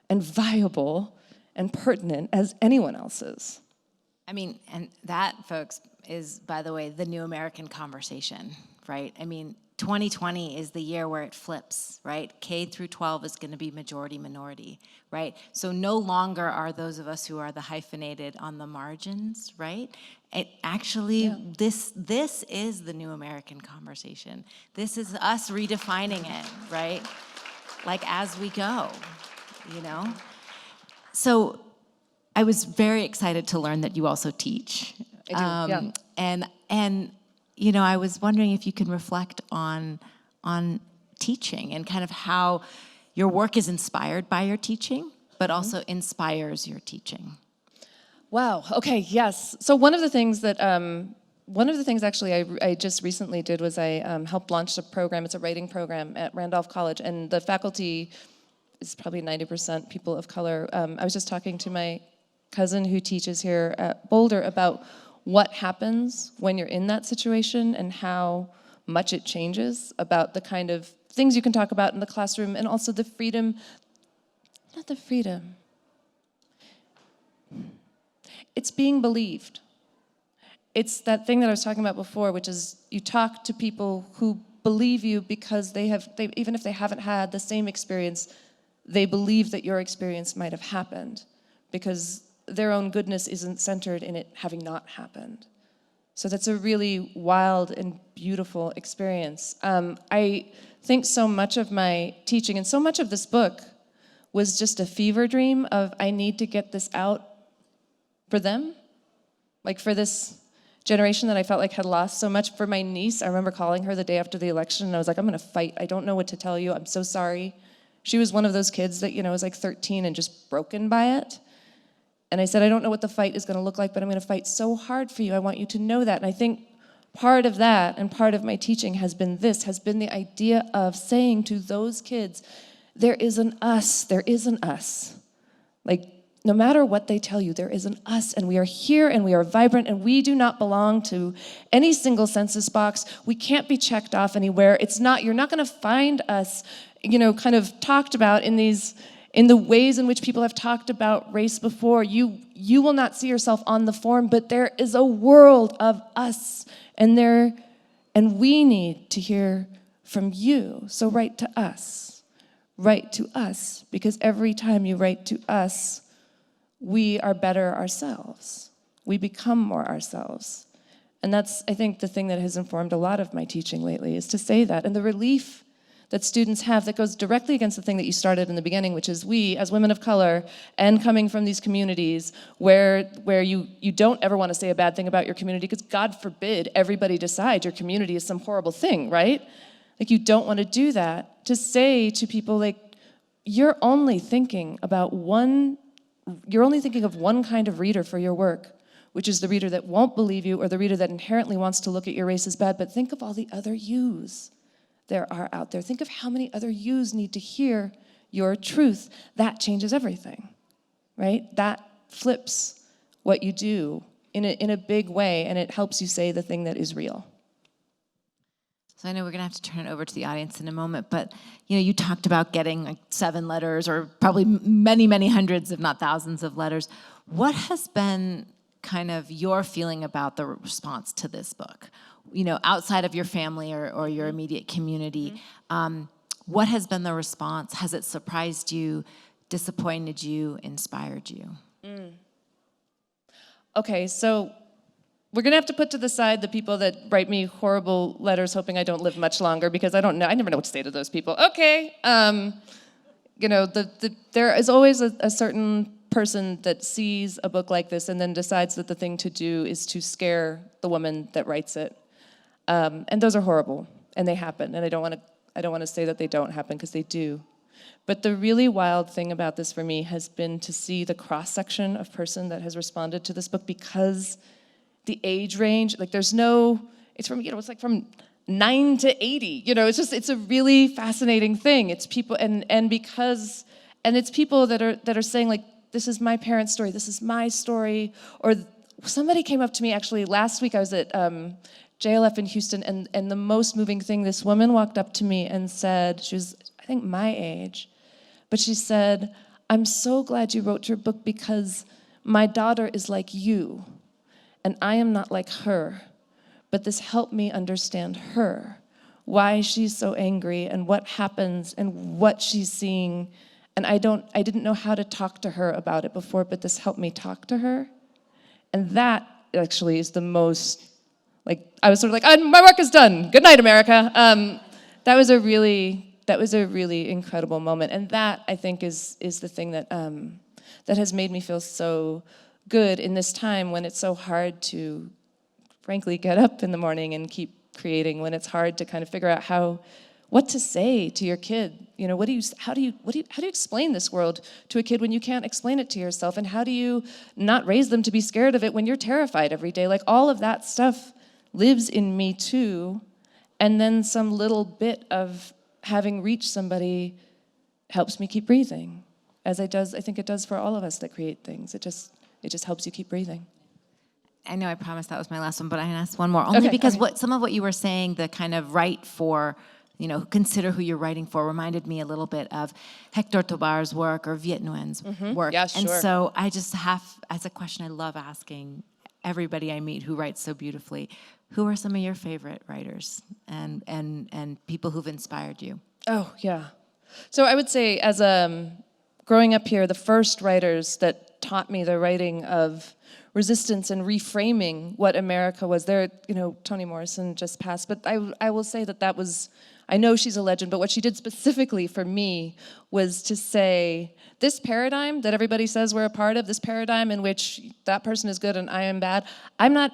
B: and viable and pertinent as anyone else's.
A: I mean, and that, folks, is, by the way, the new American conversation, right? I mean, 2020 is the year where it flips, right? K through 12 is going to be majority minority, right? So no longer are those of us who are the hyphenated on the margins, right? It actually, this is the new American conversation. This is us redefining it, right? Like as we go, So I was very excited to learn that you also teach.
B: I do, yeah.
A: And I was wondering if you could reflect on teaching and kind of how your work is inspired by your teaching, but also inspires your teaching.
B: Wow. Okay. Yes. So one of the things actually I just recently did was I helped launch a program. It's a writing program at Randolph College, and the faculty is probably 90% people of color. I was just talking to my cousin who teaches here at Boulder about what happens when you're in that situation and how much it changes, about the kind of things you can talk about in the classroom, and also the freedom, not the freedom, it's being believed. It's that thing that I was talking about before, which is you talk to people who believe you because they even if they haven't had the same experience, they believe that your experience might have happened because their own goodness isn't centered in it having not happened. So that's a really wild and beautiful experience. I think so much of my teaching and so much of this book was just a fever dream of, I need to get this out for them, like for this generation that I felt like had lost so much. For my niece, I remember calling her the day after the election, and I was like, I'm gonna fight. I don't know what to tell you. I'm so sorry. She was one of those kids that, was like 13 and just broken by it. And I said, I don't know what the fight is gonna look like, but I'm gonna fight so hard for you. I want you to know that. And I think part of that and part of my teaching has been the idea of saying to those kids, there is an us. Like, no matter what they tell you, there is an us, and we are here, and we are vibrant, and we do not belong to any single census box. We can't be checked off anywhere. You're not going to find us, kind of talked about in the ways in which people have talked about race before. You will not see yourself on the form, but there is a world of us, and we need to hear from you. So write to us. Write to us, because every time you write to us, we are better ourselves. We become more ourselves. And that's, I think, the thing that has informed a lot of my teaching lately, is to say that. And the relief that students have that goes directly against the thing that you started in the beginning, which is we, as women of color, and coming from these communities where you don't ever want to say a bad thing about your community, because God forbid everybody decide your community is some horrible thing, right? Like, you don't want to do that. To say to people, like, you're only thinking of one kind of reader for your work, which is the reader that won't believe you, or the reader that inherently wants to look at your race as bad. But think of all the other yous there are out there. Think of how many other yous need to hear your truth. That changes everything, right? That flips what you do in a big way, and it helps you say the thing that is real.
A: So I know we're going to have to turn it over to the audience in a moment, but you talked about getting like 7 letters, or probably many, many hundreds, if not thousands of letters. What has been kind of your feeling about the response to this book? Outside of your family or your immediate community, what has been the response? Has it surprised you, disappointed you, inspired you?
B: Okay, so we're gonna have to put to the side the people that write me horrible letters hoping I don't live much longer, because I don't know, I never know what to say to those people. Okay, there is always a certain person that sees a book like this and then decides that the thing to do is to scare the woman that writes it. And those are horrible, and they happen, and I don't want to say that they don't happen, because they do. But the really wild thing about this for me has been to see the cross-section of person that has responded to this book, because the age range, like it's from, it's like from 9 to 80, it's a really fascinating thing. It's people, and it's people that are saying, like, this is my parents' story, this is my story. Or somebody came up to me, actually, last week I was at JLF in Houston, and the most moving thing, this woman walked up to me and said, she was, I think, my age, but she said, "I'm so glad you wrote your book, because my daughter is like you, and I am not like her, but this helped me understand her, why she's so angry, and what happens, and what she's seeing, and I didn't know how to talk to her about it before, but this helped me talk to her." And that actually is the most, like, I was sort of like, my work is done, good night, America. That was a really incredible moment, and that, I think, is the thing that has made me feel so good in this time when it's so hard to, frankly, get up in the morning and keep creating, when it's hard to kind of figure out what to say to your kid. How do you explain this world to a kid when you can't explain it to yourself? And how do you not raise them to be scared of it when you're terrified every day? Like, all of that stuff lives in me too. And then some little bit of having reached somebody helps me keep breathing, as I think it does for all of us that create things. It just helps you keep breathing.
A: I know I promised that was my last one, but I can ask one more. Only because some of what you were saying, the kind of write for, consider who you're writing for, reminded me a little bit of Hector Tobar's work or Viet Nguyen's work.
B: Yeah, sure.
A: And so I just have, as a question I love asking everybody I meet who writes so beautifully, who are some of your favorite writers and people who've inspired you?
B: Oh, yeah. So I would say, as growing up here, the first writers that taught me the writing of resistance and reframing what America was. There, Toni Morrison just passed, but I will say that was, I know she's a legend, but what she did specifically for me was to say, this paradigm that everybody says we're a part of, this paradigm in which that person is good and I am bad, I'm not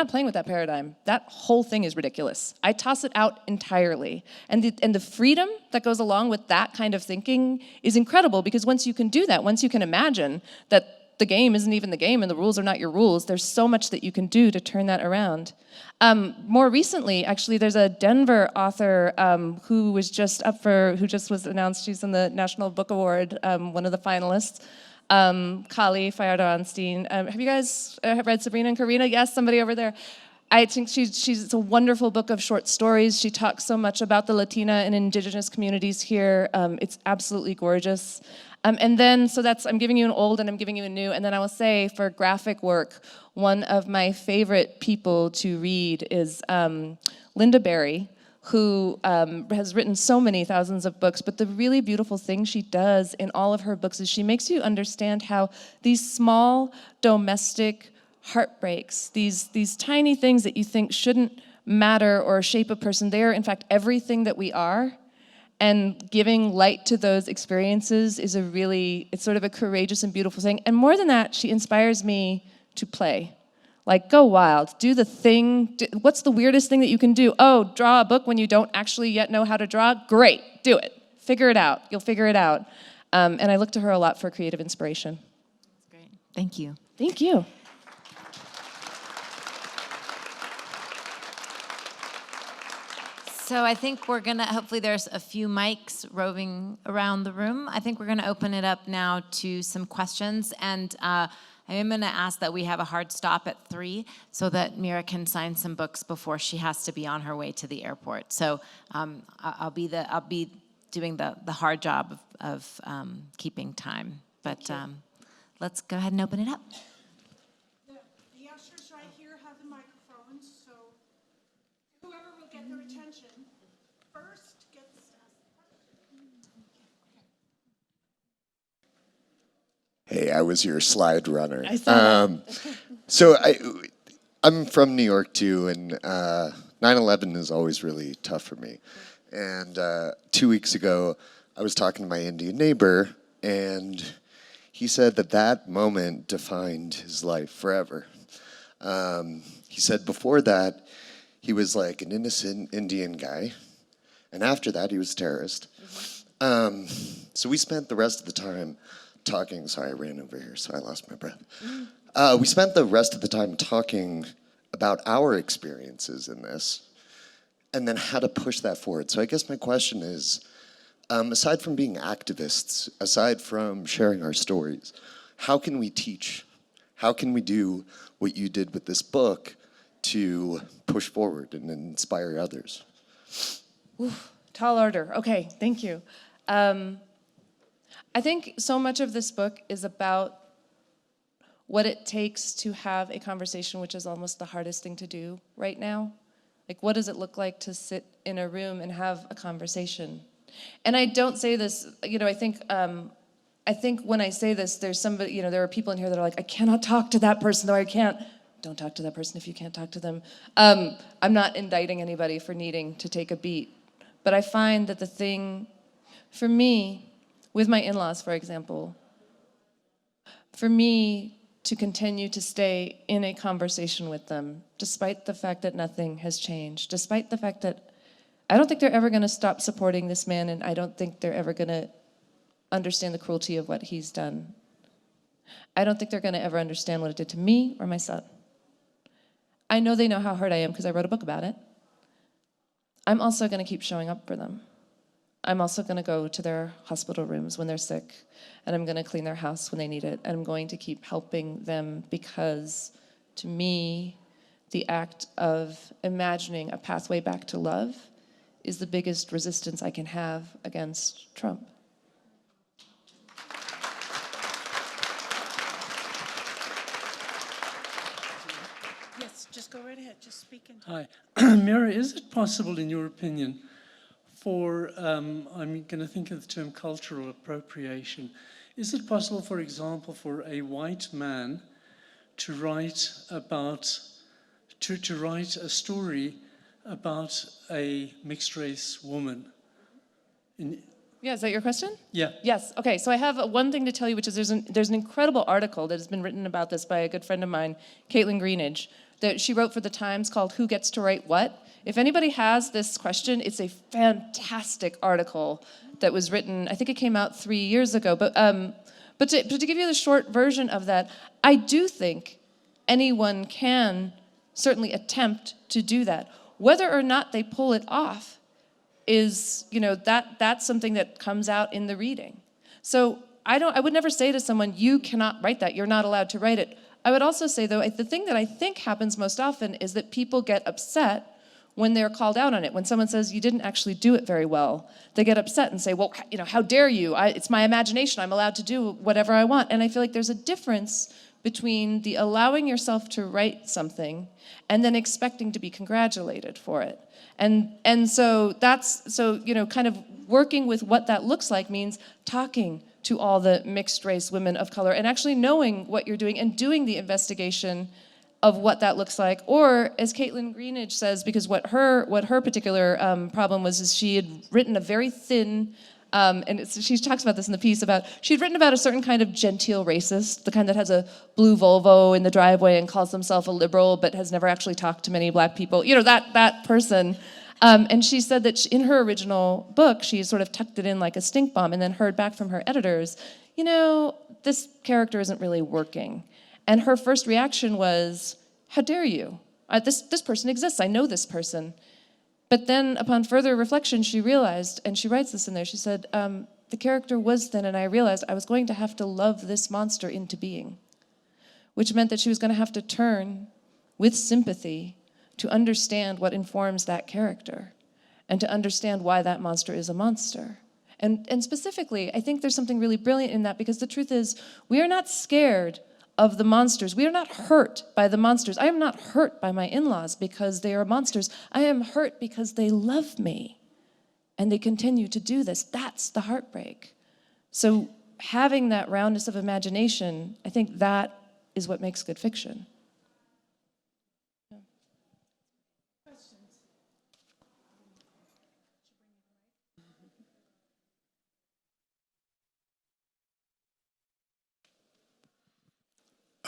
B: playing with that paradigm. That whole thing is ridiculous. I toss it out entirely. And the freedom that goes along with that kind of thinking is incredible, because once you can do that, once you can imagine that the game isn't even the game and the rules are not your rules, there's so much that you can do to turn that around. More recently, actually, there's a Denver author who just was announced. She's in the National Book Award, one of the finalists. Kali Fayard-Onstein. Have you guys read Sabrina and Karina? Yes, somebody over there. I think it's a wonderful book of short stories. She talks so much about the Latina and indigenous communities here. It's absolutely gorgeous. And then, so I'm giving you an old and I'm giving you a new. And then I will say, for graphic work, one of my favorite people to read is Linda Berry, who has written so many thousands of books, but the really beautiful thing she does in all of her books is she makes you understand how these small domestic heartbreaks, these tiny things that you think shouldn't matter or shape a person, they are in fact everything that we are. And giving light to those experiences is it's sort of a courageous and beautiful thing. And more than that, she inspires me to play. Like, go wild, do the thing. What's the weirdest thing that you can do? Oh, draw a book when you don't actually yet know how to draw? Great, do it. Figure it out, you'll figure it out. And I look to her a lot for creative inspiration.
A: That's great, thank you.
B: Thank you.
A: So I think we're gonna, hopefully there's a few mics roving around the room. I think we're gonna open it up now to some questions. And I am gonna ask that we have a hard stop at 3 so that Mira can sign some books before she has to be on her way to the airport. So I'll be doing the hard job of keeping time. But let's go ahead and open it up.
C: The ushers right here have the microphones, so whoever will get their attention first gets
D: Hey, I was your slide runner.
B: I saw that.
D: So I'm from New York too, and 9/11 is always really tough for me. And 2 weeks ago, I was talking to my Indian neighbor, and he said that moment defined his life forever. He said before that, he was like an innocent Indian guy, and after that, he was a terrorist. So we spent the rest of the time talking. Sorry, I ran over here, so I lost my breath. We spent the rest of the time talking about our experiences in this, and then how to push that forward. So I guess my question is, aside from being activists, aside from sharing our stories, how can we teach? How can we do what you did with this book to push forward and inspire others?
B: Oof, tall order. Okay, thank you. I think so much of this book is about what it takes to have a conversation, which is almost the hardest thing to do right now. Like, what does it look like to sit in a room and have a conversation? And I don't say this, I think when I say this, there's somebody, there are people in here that are like, I cannot talk to that person, though I can't. Don't talk to that person if you can't talk to them. I'm not indicting anybody for needing to take a beat. But I find that the thing, for me, with my in-laws, for example, for me to continue to stay in a conversation with them, despite the fact that nothing has changed, despite the fact that I don't think they're ever going to stop supporting this man, and I don't think they're ever going to understand the cruelty of what he's done. I don't think they're going to ever understand what it did to me or my son. I know they know how hurt I am because I wrote a book about it. I'm also going to keep showing up for them. I'm also going to go to their hospital rooms when they're sick, and I'm going to clean their house when they need it, and I'm going to keep helping them because, to me, the act of imagining a pathway back to love is the biggest resistance I can have against Trump.
C: Yes, just go right ahead, just speak in.
E: Hi. Mira, is it possible, in your opinion, for, I'm going to think of the term cultural appropriation, is it possible, for example, for a white man to write about, to write a story about a mixed-race woman?
B: Yeah, is that your question?
E: Yeah.
B: Yes. Okay. So I have one thing to tell you, which is there's an incredible article that has been written about this by a good friend of mine, Caitlin Greenidge, that she wrote for the Times called "Who Gets to Write What?" If anybody has this question, it's a fantastic article that was written. I think it came out 3 years ago. But to give you the short version of that, I do think anyone can certainly attempt to do that. Whether or not they pull it off is, that's something that comes out in the reading. So I would never say to someone, you cannot write that, you're not allowed to write it. I would also say, though, the thing that I think happens most often is that people get upset when they're called out on it. When someone says, you didn't actually do it very well, they get upset and say, well, how dare you? It's my imagination, I'm allowed to do whatever I want. And I feel like there's a difference between the allowing yourself to write something and then expecting to be congratulated for it. And so kind of working with what that looks like means talking to all the mixed race women of color and actually knowing what you're doing and doing the investigation of what that looks like. Or as Caitlin Greenidge says, because what her particular problem was is she had written a very thin, she talks about this in the piece about, she'd written about a certain kind of genteel racist, the kind that has a blue Volvo in the driveway and calls himself a liberal but has never actually talked to many black people, that person. And she said that in her original book, she sort of tucked it in like a stink bomb and then heard back from her editors, this character isn't really working. And her first reaction was, how dare you? This person exists, I know this person. But then upon further reflection, she realized, and she writes this in there, she said, the character was thin and I realized I was going to have to love this monster into being, which meant that she was going to have to turn with sympathy to understand what informs that character and to understand why that monster is a monster. And specifically, I think there's something really brilliant in that because the truth is, we are not scared of the monsters. We are not hurt by the monsters. I am not hurt by my in-laws because they are monsters. I am hurt because they love me and they continue to do this. That's the heartbreak. So having that roundness of imagination, I think that is what makes good fiction.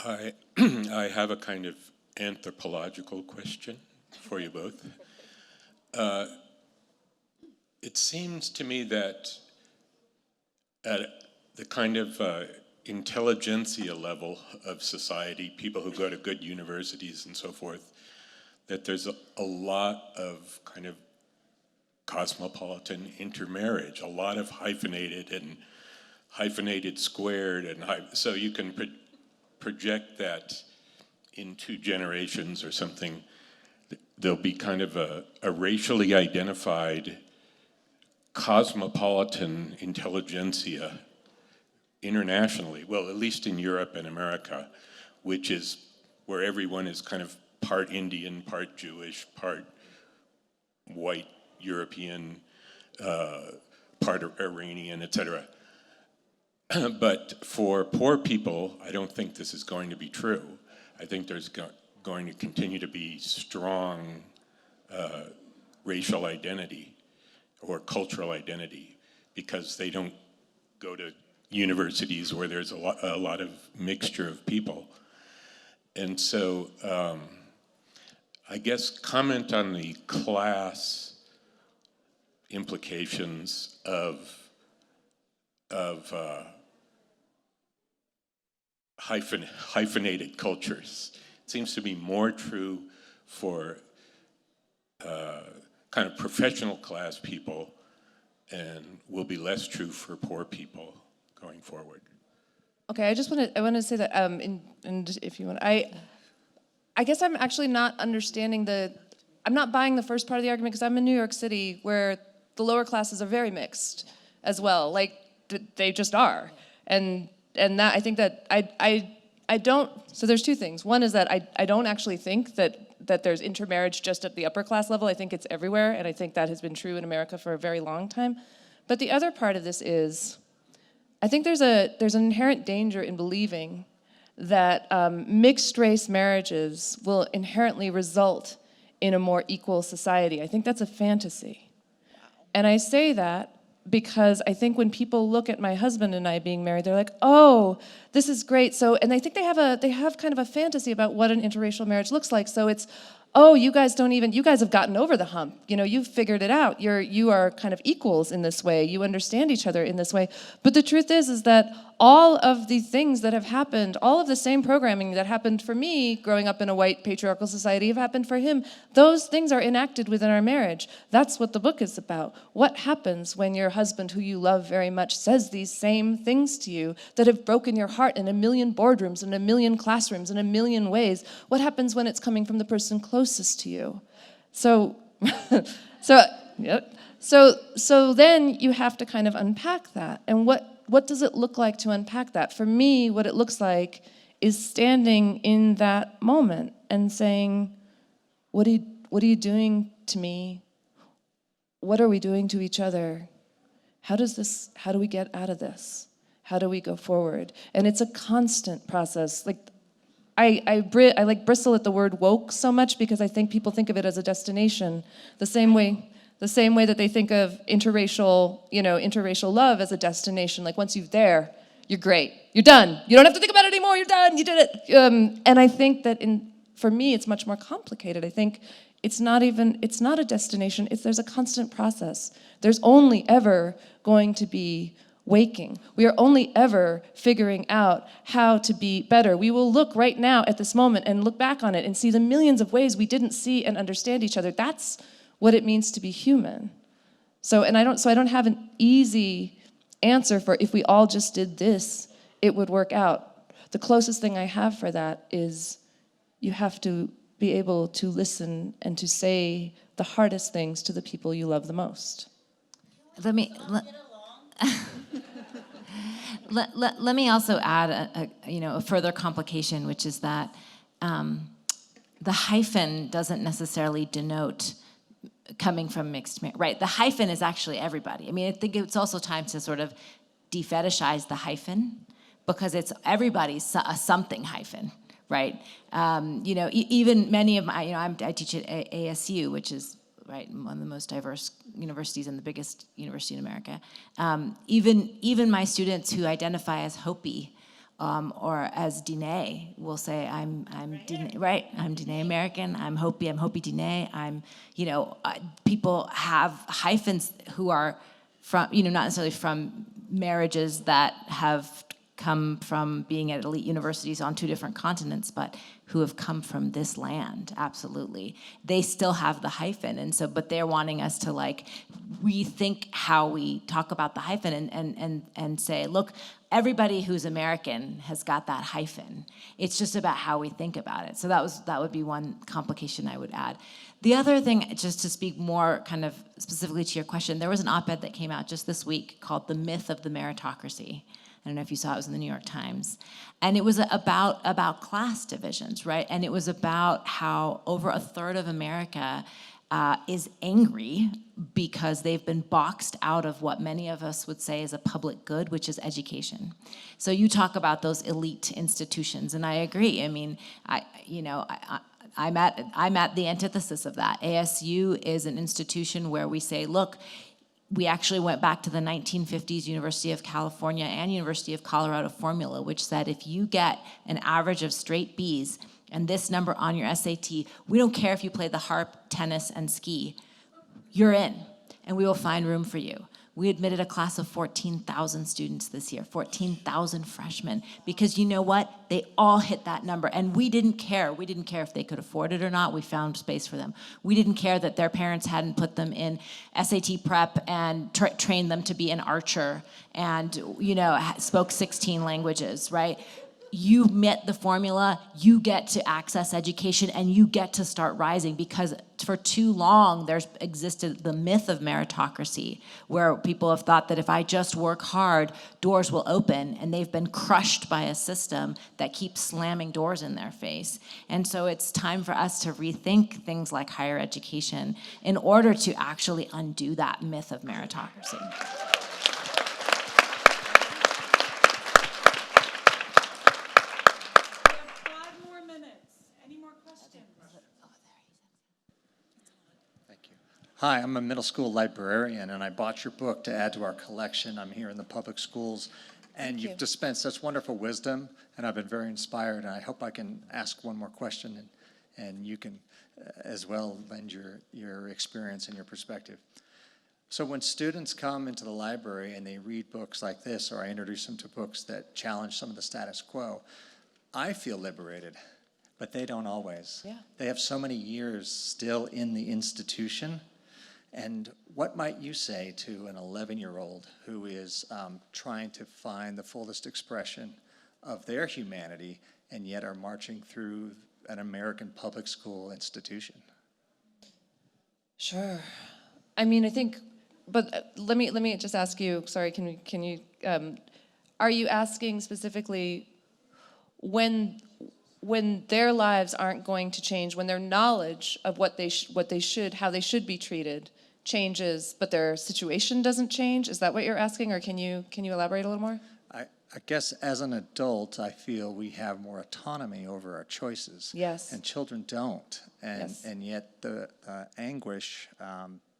F: I have a kind of anthropological question for you both. It seems to me that at the kind of intelligentsia level of society, people who go to good universities and so forth, that there's a lot of kind of cosmopolitan intermarriage, a lot of hyphenated and hyphenated squared, and so you can project that in 2 generations or something, there'll be kind of a racially identified cosmopolitan intelligentsia internationally, well, at least in Europe and America, which is where everyone is kind of part Indian, part Jewish, part white European, part Iranian, etc. But for poor people, I don't think this is going to be true. I think there's going to continue to be strong racial identity or cultural identity because they don't go to universities where there's a lot of mixture of people. And so I guess comment on the class implications of hyphenated cultures. It seems to be more true for kind of professional class people and will be less true for poor people going forward.
B: Okay, I want to say that, and if you want, I guess I'm actually not understanding I'm not buying the first part of the argument because I'm in New York City where the lower classes are very mixed as well. Like, they just are. And that, I think that I don't, so there's 2 things. One is that I don't actually think that there's intermarriage just at the upper class level. I think it's everywhere, and I think that has been true in America for a very long time. But the other part of this is, I think there's an inherent danger in believing that mixed race marriages will inherently result in a more equal society. I think that's a fantasy. And I say that because I think when people look at my husband and I being married, they're like, oh, this is great. So, and I think they have kind of a fantasy about what an interracial marriage looks like. So it's, oh, you guys have gotten over the hump. You've figured it out. You are kind of equals in this way. You understand each other in this way. But the truth is that all of the things that have happened, all of the same programming that happened for me growing up in a white patriarchal society have happened for him. Those things are enacted within our marriage. That's what the book is about. What happens when your husband, who you love very much, says these same things to you that have broken your heart in a million boardrooms, in a million classrooms, in a million ways? What happens when it's coming from the person closest to you? So then you have to kind of unpack that. And what does it look like to unpack that? For me, what it looks like is standing in that moment and saying, what are you doing to me? What are we doing to each other? How do we get out of this? How do we go forward? And it's a constant process. Like, I bristle at the word woke so much because I think people think of it as a destination, the same way that they think of interracial love as a destination. Like, once you're there, you're great, you're done. You don't have to think about it anymore. You're done. You did it. And I think that for me, it's much more complicated. I think it's not a destination. There's a constant process. There's only ever going to be waking. We are only ever figuring out how to be better. We will look right now at this moment and look back on it and see the millions of ways we didn't see and understand each other. That's what it means to be human. So I don't have an easy answer for if we all just did this, it would work out. The closest thing I have for that is you have to be able to listen and to say the hardest things to the people you love the most.
A: Let me also add a further complication, which is that the hyphen doesn't necessarily denote coming from mixed marriage, right? The hyphen is actually everybody. I mean, I think it's also time to sort of de-fetishize the hyphen, because it's everybody's a something hyphen, right? Even many of my, I teach at ASU, which is one of the most diverse universities and the biggest university in America. Even my students who identify as Hopi or as Diné will say, I'm Diné, right? I'm Diné American. I'm Hopi Diné. People have hyphens who are from, not necessarily from marriages that have come from being at elite universities on 2 different continents, but who have come from this land, absolutely. They still have the hyphen, but they're wanting us to rethink how we talk about the hyphen and say, look, everybody who's American has got that hyphen. It's just about how we think about it. So that would be one complication I would add. The other thing, just to speak more kind of specifically to your question, there was an op-ed that came out just this week called "The Myth of the Meritocracy." I don't know if you saw it, was in the New York Times. And it was about class divisions, right? And it was about how over a third of America is angry because they've been boxed out of what many of us would say is a public good, which is education. So you talk about those elite institutions, and I agree. I mean, I'm at the antithesis of that. ASU is an institution where we say, look, we actually went back to the 1950s University of California and University of Colorado formula, which said if you get an average of straight Bs and this number on your SAT, we don't care if you play the harp, tennis, and ski, you're in, and we will find room for you. We admitted a class of 14,000 students this year, 14,000 freshmen, because you know what? They all hit that number, and we didn't care. We didn't care if they could afford it or not. We found space for them. We didn't care that their parents hadn't put them in SAT prep and trained them to be an archer and, spoke 16 languages, right? You met the formula, you get to access education, and you get to start rising, because for too long there's existed the myth of meritocracy, where people have thought that if I just work hard, doors will open, and they've been crushed by a system that keeps slamming doors in their face. And so it's time for us to rethink things like higher education in order to actually undo that myth of meritocracy.
G: Hi, I'm a middle school librarian, and I bought your book to add to our collection. I'm here in the public schools, and you've dispensed such wonderful wisdom, and I've been very inspired, and I hope I can ask one more question, and you can as well lend your experience and your perspective. So when students come into the library and they read books like this, or I introduce them to books that challenge some of the status quo, I feel liberated, but they don't always.
B: Yeah.
G: They have so many years still in the institution. And what might you say to an 11-year-old who is trying to find the fullest expression of their humanity and yet are marching through an American public school institution?
B: Sure. I mean, I think, but let me just ask you. Sorry, can you? Are you asking specifically when their lives aren't going to change, when their knowledge of what they should, how they should be treated, changes, but their situation doesn't change? Is that what you're asking, or can you elaborate a little more?
G: I guess as an adult, I feel we have more autonomy over our choices.
B: Yes.
G: And children don't.
B: Yes.
G: And yet the anguish,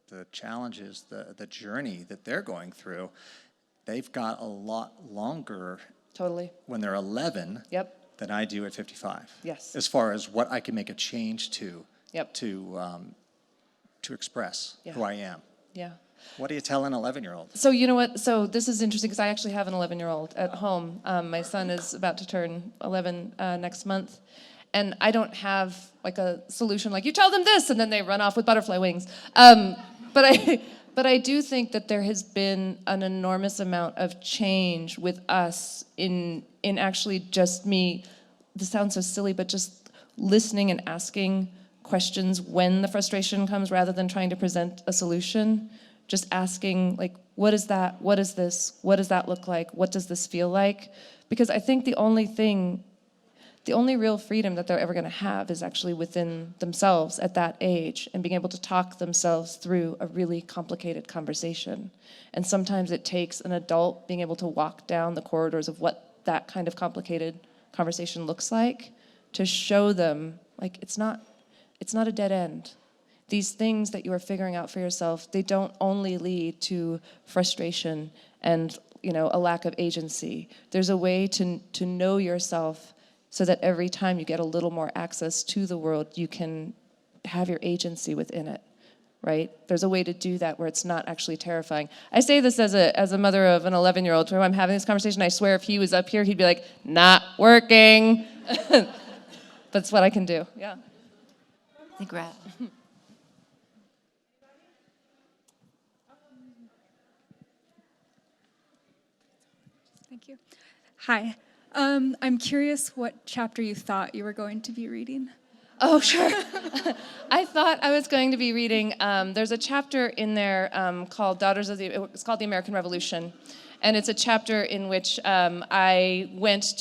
G: the challenges, the journey that they're going through, they've got a lot longer
B: Totally.
G: when they're 11
B: Yep.
G: than I do at 55.
B: Yes.
G: As far as what I can make a change to,
B: Yep.
G: to express
B: Yeah.
G: who I am.
B: Yeah.
G: What do you tell an 11-year-old?
B: So you know what? So this is interesting because I actually have an 11-year-old at home. My son is about to turn 11 next month. And I don't have like a solution like, you tell them this, and then they run off with butterfly wings. But I do think that there has been an enormous amount of change with us in actually just me, this sounds so silly, but just listening and asking questions when the frustration comes rather than trying to present a solution. Just asking, like, what is that? What is this? What does that look like? What does this feel like? Because I think the only real freedom that they're ever going to have is actually within themselves at that age and being able to talk themselves through a really complicated conversation. And sometimes it takes an adult being able to walk down the corridors of what that kind of complicated conversation looks like to show them, like, it's not a dead end. These things that you are figuring out for yourself, they don't only lead to frustration and, a lack of agency. There's a way to know yourself so that every time you get a little more access to the world, you can have your agency within it, right? There's a way to do that where it's not actually terrifying. I say this as a mother of an 11-year-old, where I'm having this conversation, I swear if he was up here, he'd be like, not working. That's what I can do, yeah.
A: I think we're at.
H: Thank you. Hi. I'm curious what chapter you thought you were going to be reading.
B: Oh, sure. I thought I was going to be reading, there's a chapter in there called it's called The American Revolution. And it's a chapter in which I won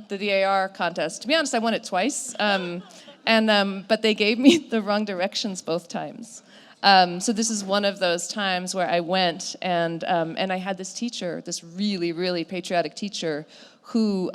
B: the DAR contest. To be honest, I won it twice. But they gave me the wrong directions both times. So this is one of those times where I went and I had this teacher, this really, really patriotic teacher who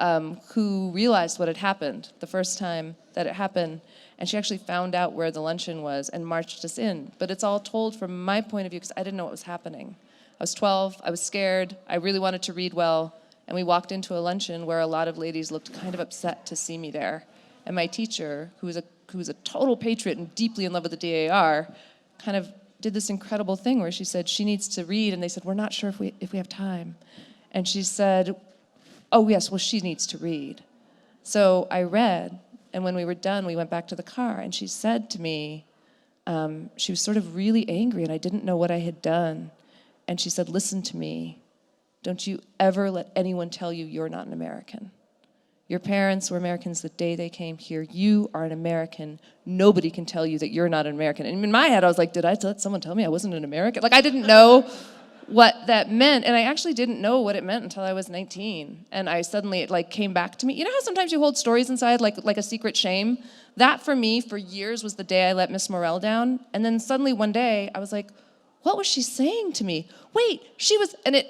B: realized what had happened the first time that it happened. And she actually found out where the luncheon was and marched us in. But it's all told from my point of view because I didn't know what was happening. I was 12, I was scared, I really wanted to read well, and we walked into a luncheon where a lot of ladies looked kind of upset to see me there. And my teacher, who was a total patriot and deeply in love with the DAR, kind of did this incredible thing where she said she needs to read, and they said, we're not sure if we have time. And she said, oh yes, well she needs to read. So I read, and when we were done, we went back to the car, and she said to me, she was sort of really angry, and I didn't know what I had done. And she said, listen to me, don't you ever let anyone tell you you're not an American. Your parents were Americans the day they came here. You are an American. Nobody can tell you that you're not an American. And in my head, I was like, did I let someone tell me I wasn't an American? Like, I didn't know what that meant. And I actually didn't know what it meant until I was 19. And I suddenly, it came back to me. You know how sometimes you hold stories inside, like a secret shame? That, for me, for years, was the day I let Miss Morell down. And then suddenly one day, I was like, what was she saying to me? Wait, she was, and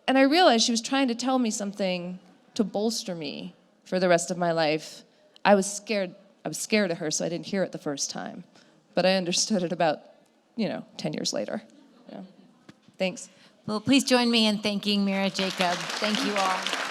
B: I realized she was trying to tell me something to bolster me for the rest of my life. I was scared of her, so I didn't hear it the first time. But I understood it about, 10 years later. Yeah. Thanks.
A: Well, please join me in thanking Mira Jacob. Thank you all.